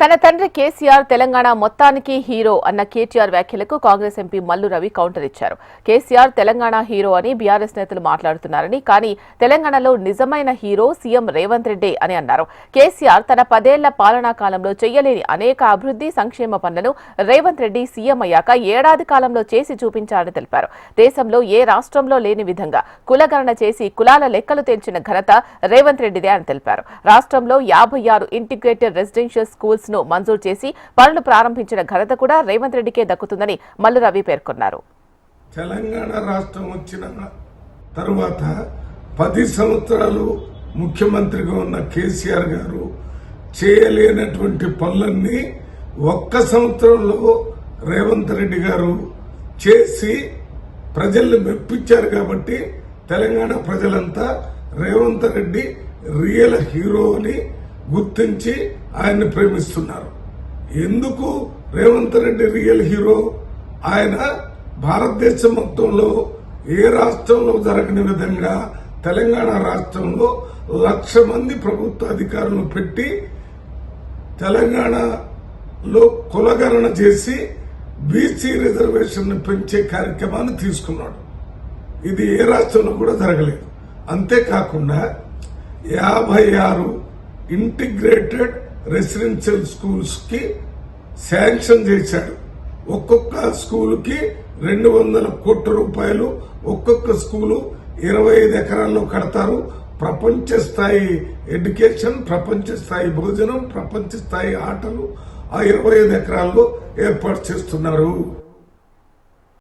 తన తండ్రి కేసీఆర్ తెలంగాణ మొత్తానికి హీరో అన్న కేటీఆర్ వ్యాఖ్యలకు కాంగ్రెస్ ఎంపీ మల్లు రవి కౌంటర్ ఇచ్చారు. కేసీఆర్ తెలంగాణ హీరో అని బీఆర్ఎస్ నేతలు మాట్లాడుతున్నారని, కానీ తెలంగాణలో నిజమైన హీరో సీఎం రేవంత్ రెడ్డి అని అన్నారు. కేసీఆర్ తన 10 ఏళ్ల పాలనా కాలంలో చేయలేని అనేక అభివృద్ధి సంక్షేమ పనులను రేవంత్ రెడ్డి సీఎం అయ్యాక ఏడాది కాలంలో చేసి చూపించారని తెలిపారు. దేశంలో ఏ రాష్ట్రంలో లేని విధంగా కులగణన చేసి కులాల లెక్కలు తేల్చిన ఘనత రేవంత్ రెడ్డిదే అని తెలిపారు. రాష్ట్రంలో 56 ఇంటిగ్రేటెడ్ రెసిడెన్షియల్ స్కూల్స్ ను మంజూరు చేసి పనులు ప్రారంభించిన ఘనత కూడా రేవంత్ రెడ్డికే దక్కుతుందని మల్లు రవి పేర్కొన్నారు. తెలంగాణ రాష్ట్రం వచ్చిన తరువాత 10 సంవత్సరాలు ముఖ్యమంత్రిగా ఉన్న కేసీఆర్ గారు చేయలేనటువంటి పనులన్నీ ఒక్క సంవత్సరంలో రేవంత్ రెడ్డి గారు చేసి ప్రజల్ని మెప్పించారు. కాబట్టి తెలంగాణ ప్రజలంతా రేవంత్ రెడ్డి రియల్ హీరో అని గుర్తించి ఆయన్ని ప్రేమిస్తున్నారు. ఎందుకు రేవంత్ రెడ్డి రియల్ హీరో? ఆయన భారతదేశం మొత్తంలో ఏ రాష్ట్రంలో జరగని విధంగా తెలంగాణ రాష్ట్రంలో 1,00,000 మంది ప్రభుత్వ అధికారులను పెట్టి తెలంగాణలో కులగణన చేసి బీసీ రిజర్వేషన్ పెంచే కార్యక్రమాన్ని తీసుకున్నాడు. ఇది ఏ రాష్ట్రంలో కూడా జరగలేదు. అంతేకాకుండా 56 ఇంటిగ్రేటెడ్ రెసిడెన్షియల్ స్కూల్స్ కి శాంక్షన్ చేశాడు. ఒక్కొక్క స్కూల్ కి 200 కోట్ల రూపాయలు. ఒక్కొక్క స్కూలు 25 ఎకరాల్లో కడతారు. ప్రపంచ స్థాయి ఎడ్యుకేషన్, ప్రపంచ స్థాయి భోజనం, ప్రపంచ స్థాయి ఆటలు ఆ 25 ఎకరాల్లో ఏర్పాటు చేస్తున్నారు.